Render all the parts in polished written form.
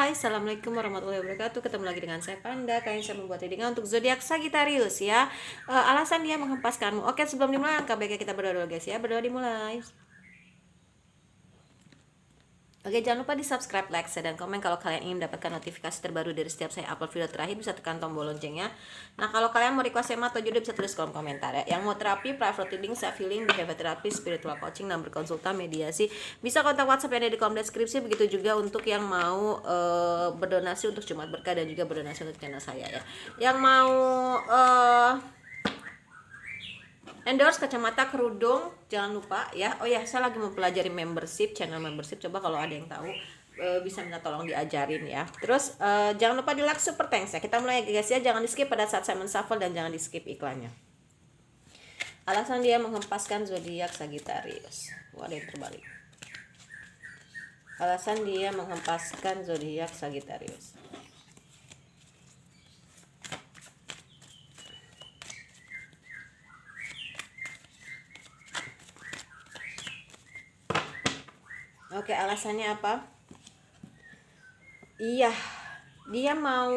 Hai, assalamualaikum warahmatullahi wabarakatuh. Ketemu lagi dengan saya Panda. Kali ini saya membuat readingan untuk zodiak Sagittarius ya. Alasan dia menghempaskanmu. Oke, sebelum dimulai, angka baiknya kita berdoa dulu guys ya. Berdoa dimulai. Oke, jangan lupa di subscribe, like, share, dan komen. Kalau kalian ingin mendapatkan notifikasi terbaru dari setiap saya upload video terakhir, bisa tekan tombol loncengnya. Nah, kalau kalian mau request tema atau judul, bisa tulis kolom komentar ya. Yang mau terapi, private reading, self healing, behavior therapy, spiritual coaching, dan berkonsultan mediasi, bisa kontak WhatsApp yang ada di kolom deskripsi. Begitu juga untuk yang mau berdonasi untuk Jumat Berkah dan juga berdonasi untuk channel saya ya. Yang mau endorse kacamata, kerudung, jangan lupa ya. Oh ya, saya lagi mempelajari membership, channel membership. Coba kalau ada yang tahu bisa minta tolong diajarin ya. Terus jangan lupa di like, super thanks ya. Kita mulai guys ya. Jangan di skip pada saat saya menshuffle dan jangan di skip iklannya. Alasan dia menghempaskan zodiak Sagittarius. Wah, ada yang terbalik. Alasan dia menghempaskan zodiak Sagittarius. Oke, alasannya apa? Iya, dia mau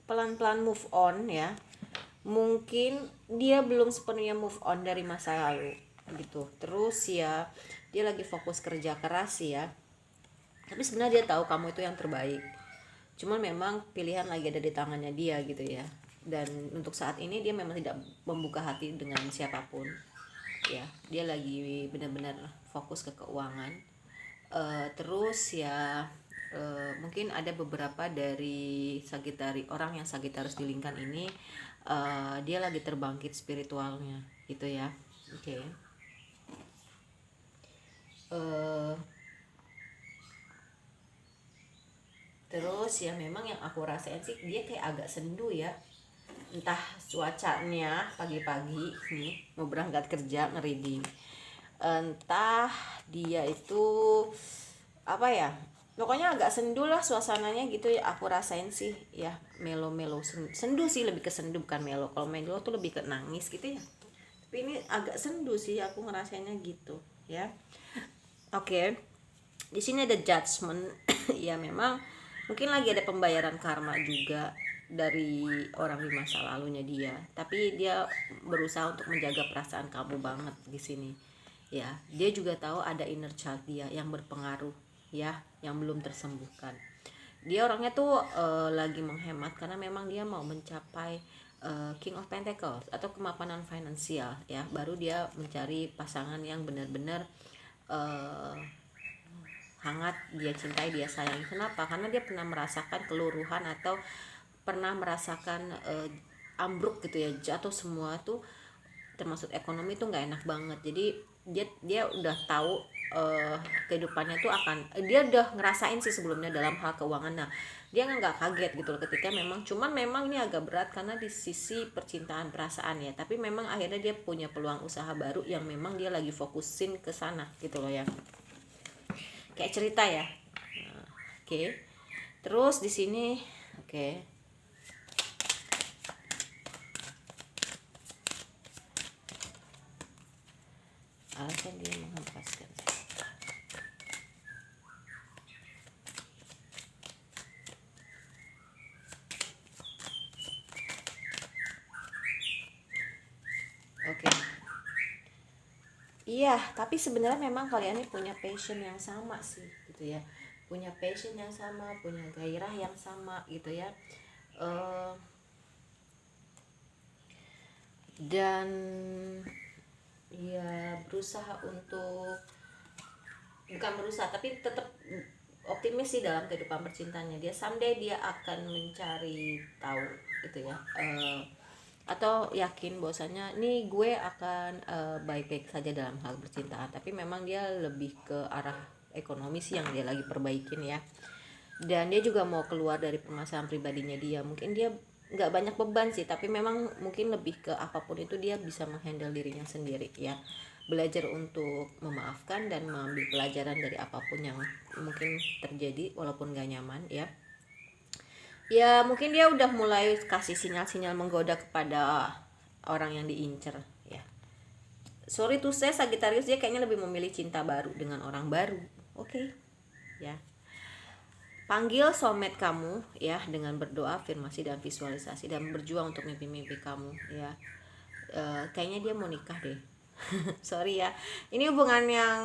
pelan-pelan move on ya. Mungkin dia belum sepenuhnya move on dari masa lalu gitu. Terus ya, dia lagi fokus kerja keras ya. Tapi sebenarnya dia tahu kamu itu yang terbaik. Cuman memang pilihan lagi ada di tangannya dia gitu ya. Dan untuk saat ini dia memang tidak membuka hati dengan siapapun. Ya, dia lagi benar-benar fokus ke keuangan. Terus ya mungkin ada beberapa dari orang yang Sagittarius di lingkungan ini dia lagi terbangkit spiritualnya gitu ya. Oke. Terus ya memang yang aku rasain sih dia kayak agak sendu ya, entah cuacanya pagi-pagi nih mau berangkat kerja ngereading, entah dia itu apa ya, pokoknya agak sendu lah suasananya gitu ya, aku rasain sih ya. Melo-melo sendu sih, lebih ke sendu bukan melo. Kalau melo tuh lebih ke nangis gitu ya, tapi ini agak sendu sih aku ngerasainnya gitu ya. Oke, di sini ada judgment. Ya memang mungkin lagi ada pembayaran karma juga dari orang di masa lalunya dia, tapi dia berusaha untuk menjaga perasaan kamu banget di sini ya. Dia juga tahu ada inner child dia yang berpengaruh ya, yang belum tersembuhkan. Dia orangnya tuh lagi menghemat karena memang dia mau mencapai King of Pentacles atau kemapanan finansial ya, baru dia mencari pasangan yang benar-benar hangat, dia cintai, dia sayangi. Kenapa? Karena dia pernah merasakan keluruhan atau pernah merasakan ambruk gitu ya, jatuh semua tuh, termasuk ekonomi tuh nggak enak banget. Jadi dia udah tahu kehidupannya tuh akan, dia udah ngerasain sih sebelumnya dalam hal keuangan. Nah, dia nggak kaget gitu loh ketika memang, cuman memang ini agak berat karena di sisi percintaan, perasaan ya. Tapi memang akhirnya dia punya peluang usaha baru yang memang dia lagi fokusin ke sana gitu loh ya, kayak cerita ya. Nah, oke. Terus di sini oke. Alasan dia menghempaskan. Oke. Iya, tapi sebenarnya memang kalian ini punya passion yang sama sih gitu ya. Punya passion yang sama, punya gairah yang sama gitu ya. Dan ya berusaha untuk, bukan berusaha tapi tetap optimis sih dalam kehidupan percintaannya. Dia someday dia akan mencari tahu gitu ya, atau yakin bahwasanya nih gue akan baik-baik saja dalam hal percintaan. Tapi memang dia lebih ke arah ekonomi sih yang dia lagi perbaikin ya. Dan dia juga mau keluar dari permasalahan pribadinya dia. Mungkin dia nggak banyak beban sih, tapi memang mungkin lebih ke apapun itu dia bisa menghandle dirinya sendiri ya. Belajar untuk memaafkan dan mengambil pelajaran dari apapun yang mungkin terjadi walaupun gak nyaman ya. Ya mungkin dia udah mulai kasih sinyal-sinyal menggoda kepada orang yang diincer ya. Sorry tuh, saya Sagittarius, dia kayaknya lebih memilih cinta baru dengan orang baru. Oke. ya. Panggil soulmate kamu ya dengan berdoa, afirmasi dan visualisasi, dan berjuang untuk mimpi-mimpi kamu ya. Kayaknya dia mau nikah deh. Sorry ya, ini hubungan yang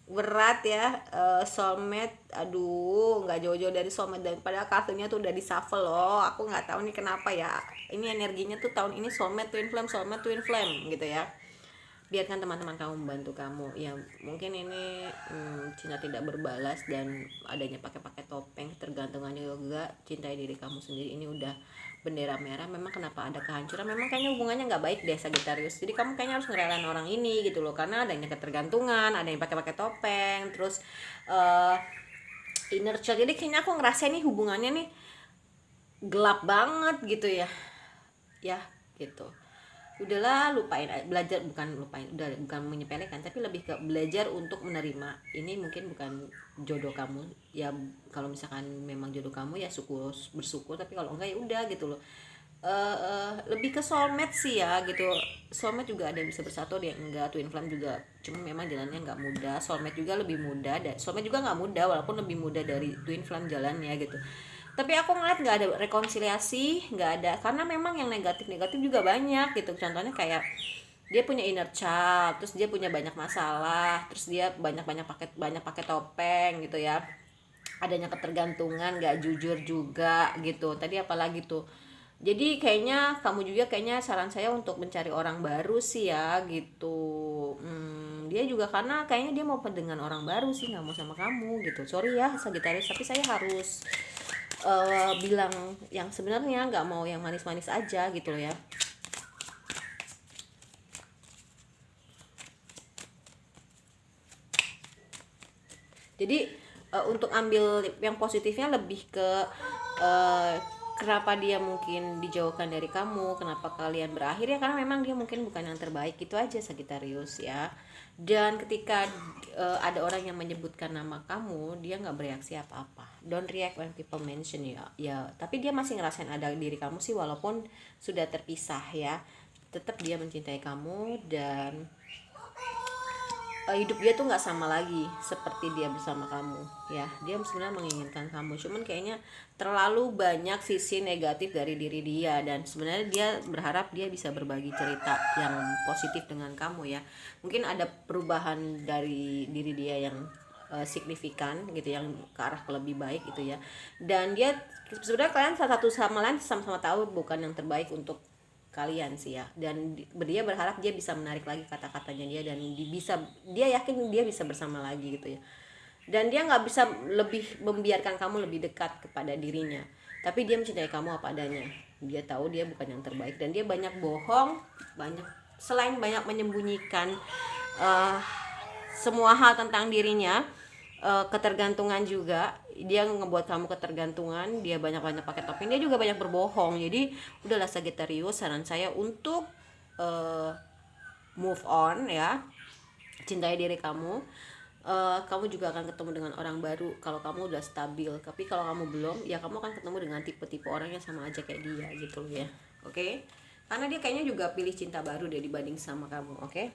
berat ya. Soulmate, aduh nggak jauh-jauh dari soulmate, daripada kartunya tuh udah di shuffle loh. Aku nggak tahu nih kenapa ya, ini energinya tuh tahun ini soulmate twin flame gitu ya. Biarkan teman-teman kamu membantu kamu ya. Mungkin ini cinta tidak berbalas dan adanya pakai topeng, tergantungannya juga, cintai diri kamu sendiri, ini udah bendera merah. Memang kenapa ada kehancuran, memang kayaknya hubungannya nggak baik deh Sagittarius. Jadi kamu kayaknya harus ngerelain orang ini gitu loh, karena adanya ketergantungan, ada yang pakai topeng, terus inner child. Jadi kayaknya aku ngerasa nih hubungannya nih gelap banget gitu ya gitu. Udahlah, lupain, belajar, bukan lupain, udah bukan menyepelekan, tapi lebih ke belajar untuk menerima. Ini mungkin bukan jodoh kamu ya. Kalau misalkan memang jodoh kamu ya bersyukur, tapi kalau enggak ya udah gitu loh. Lebih ke soulmate sih ya gitu. Soulmate juga ada yang bisa bersatu, ada yang enggak. Twin flame juga, cuma memang jalannya nggak mudah. Soulmate juga lebih mudah, dan soulmate juga nggak mudah, walaupun lebih mudah dari twin flame jalannya gitu. Tapi aku ngeliat nggak ada rekonsiliasi, nggak ada, karena memang yang negatif juga banyak gitu. Contohnya kayak dia punya inner child, terus dia punya banyak masalah, terus dia banyak pakai topeng gitu ya. Adanya ketergantungan, nggak jujur juga gitu. Tadi apalagi tuh. Jadi kayaknya kamu juga, kayaknya saran saya untuk mencari orang baru sih ya gitu. Dia juga karena kayaknya dia mau dengan orang baru sih, nggak mau sama kamu gitu. Sorry ya Sagittarius, tapi saya harus bilang yang sebenarnya, nggak mau yang manis-manis aja gitu loh ya. Jadi untuk ambil yang positifnya, lebih ke kenapa dia mungkin dijauhkan dari kamu, kenapa kalian berakhir ya, karena memang dia mungkin bukan yang terbaik, itu aja Sagittarius ya. Dan ketika ada orang yang menyebutkan nama kamu, dia nggak bereaksi apa-apa. Don't react when people mention ya. Tapi dia masih ngerasain ada diri kamu sih, walaupun sudah terpisah ya. Tetap dia mencintai kamu, dan hidup dia tuh nggak sama lagi seperti dia bersama kamu ya. Dia sebenarnya menginginkan kamu, cuman kayaknya terlalu banyak sisi negatif dari diri dia, dan sebenarnya dia berharap dia bisa berbagi cerita yang positif dengan kamu ya. Mungkin ada perubahan dari diri dia yang signifikan gitu, yang ke arah lebih baik gitu ya. Dan dia sebenarnya, kalian satu sama lain sama-sama tahu bukan yang terbaik untuk kalian sih ya. Dan dia berharap dia bisa menarik lagi kata-katanya dia, dan dia yakin dia bisa bersama lagi gitu ya. Dan dia nggak bisa lebih membiarkan kamu lebih dekat kepada dirinya, tapi dia mencintai kamu apa adanya. Dia tahu dia bukan yang terbaik, dan dia banyak bohong, selain banyak menyembunyikan semua hal tentang dirinya. Ketergantungan juga, dia ngebuat kamu ketergantungan, dia banyak pakai topeng, dia juga banyak berbohong. Jadi udahlah Sagittarius, saran saya untuk move on ya, cintai diri kamu. Kamu juga akan ketemu dengan orang baru kalau kamu udah stabil. Tapi kalau kamu belum, ya kamu akan ketemu dengan tipe-tipe orang yang sama aja kayak dia gitu ya. Oke? Karena dia kayaknya juga pilih cinta baru deh dibanding sama kamu. Oke?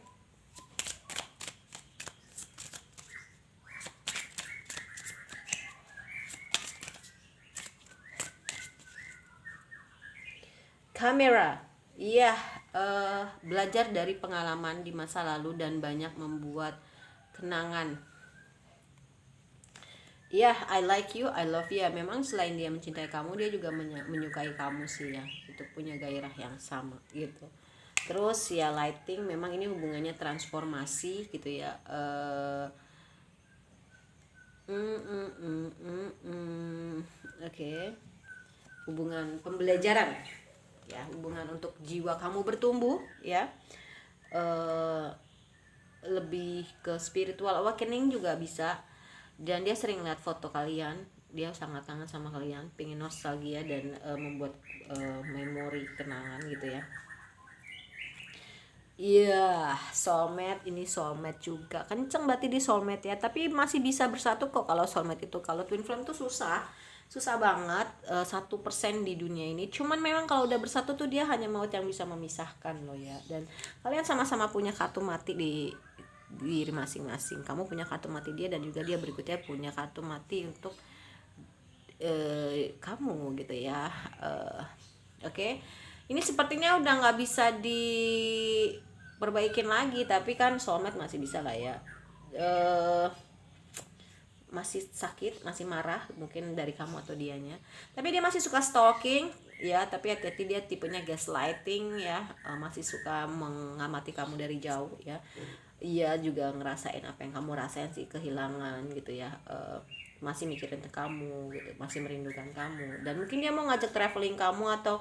Kamera, iya, belajar dari pengalaman di masa lalu dan banyak membuat kenangan. Iya, I like you, I love you. Memang selain dia mencintai kamu, dia juga menyukai kamu sih ya. Itu punya gairah yang sama gitu. Terus ya lighting, memang ini hubungannya transformasi gitu ya. Oke. Hubungan pembelajaran ya, hubungan untuk jiwa kamu bertumbuh ya. Lebih ke spiritual awakening juga bisa. Dan dia sering lihat foto kalian, dia sangat kangen sama kalian, pengen nostalgia dan membuat memori kenangan gitu ya. Iya, soulmate, ini soulmate juga kenceng berarti di soulmate ya. Tapi masih bisa bersatu kok kalau soulmate itu. Kalau twin flame tuh susah banget, 1% di dunia ini. Cuman memang kalau udah bersatu tuh, dia hanya maut yang bisa memisahkan loh ya. Dan kalian sama-sama punya kartu mati diri masing-masing. Kamu punya kartu mati dia, dan juga dia berikutnya punya kartu mati untuk kamu gitu ya. Oke. Ini sepertinya udah nggak bisa diperbaikin lagi, tapi kan soulmate masih bisa lah ya. Masih sakit, masih marah mungkin dari kamu atau dianya, tapi dia masih suka stalking ya, tapi hati-hati, dia tipenya gaslighting ya. Masih suka mengamati kamu dari jauh ya. Iya juga ngerasain apa yang kamu rasain sih, kehilangan gitu ya. Masih mikirin ke kamu gitu, masih merindukan kamu, dan mungkin dia mau ngajak traveling kamu, atau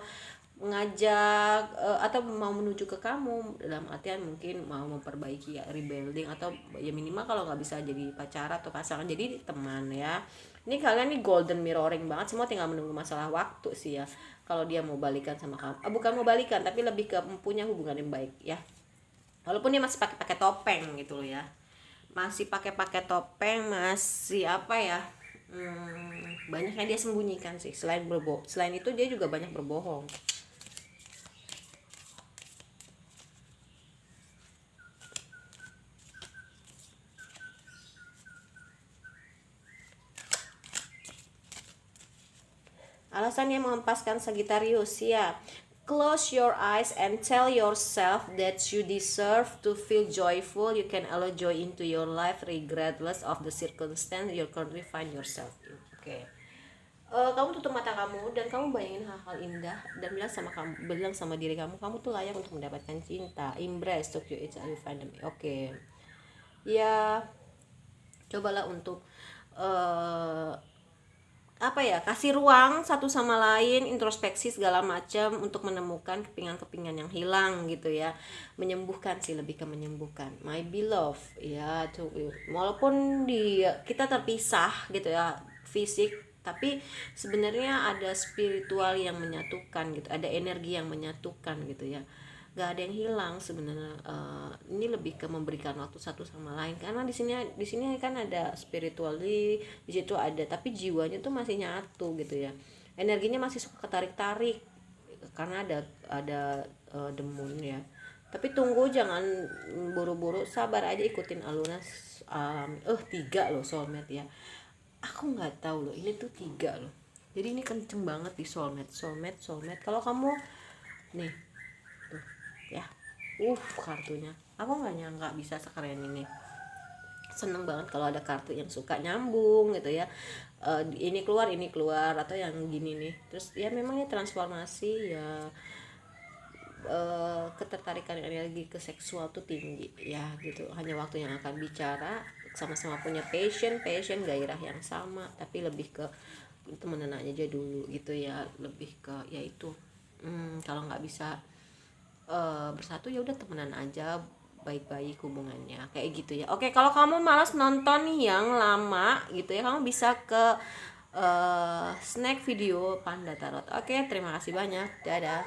ngajak atau mau menuju ke kamu, dalam artian mungkin mau memperbaiki ya, rebuilding, atau ya minimal kalau nggak bisa jadi pacar atau pasangan, jadi teman ya. Ini kalian nih golden mirroring banget, semua tinggal menunggu masalah waktu sih ya. Kalau dia mau balikan sama kamu, bukan mau balikan, tapi lebih ke mempunyai hubungan yang baik ya. Walaupun dia masih pakai topeng gitu loh ya, masih pakai topeng, masih apa ya, banyak yang dia sembunyikan sih. Selain itu dia juga banyak berbohong. Alasan yang menghempaskan Sagittarius ya. Close your eyes and tell yourself that you deserve to feel joyful. You can allow joy into your life regardless of the circumstance you currently find yourself in. Oke. Kamu tutup mata kamu dan kamu bayangin hal-hal indah, dan bilang sama diri kamu tuh layak untuk mendapatkan cinta. Embrace to you each other find them. Oke. Ya, cobalah untuk kasih ruang satu sama lain, introspeksi segala macam untuk menemukan kepingan-kepingan yang hilang gitu ya. Menyembuhkan sih, lebih ke menyembuhkan. My beloved ya, tuh walaupun kita terpisah gitu ya fisik, tapi sebenarnya ada spiritual yang menyatukan gitu, ada energi yang menyatukan gitu ya. Gak ada yang hilang sebenarnya. Ini lebih ke memberikan waktu satu sama lain, karena di sini kan ada spiritually, di situ ada, tapi jiwanya tuh masih nyatu gitu ya. Energinya masih suka ketarik-tarik karena ada the moon ya. Tapi tunggu, jangan buru-buru, sabar aja, ikutin alurnya. 3 loh soulmate ya. Aku nggak tahu loh, ini tuh 3 loh. Jadi ini kenceng banget di soulmate. Kalau kamu nih tuh ya, kartunya aku nggak nyangka bisa sekeren ini. Seneng banget kalau ada kartu yang suka nyambung gitu ya. Ini keluar atau yang gini nih, terus ya memang ini transformasi ya. Ketertarikan energi ke seksual tuh tinggi ya gitu. Hanya waktu yang akan bicara. Sama-sama punya passion gairah yang sama, tapi lebih ke temenan aja dulu gitu ya. Lebih ke yaitu kalau nggak bisa bersatu ya udah temenan aja, baik-baik hubungannya kayak gitu ya. Oke, kalau kamu malas nonton yang lama gitu ya, kamu bisa ke snack video Panda Tarot. Oke, terima kasih banyak, dadah.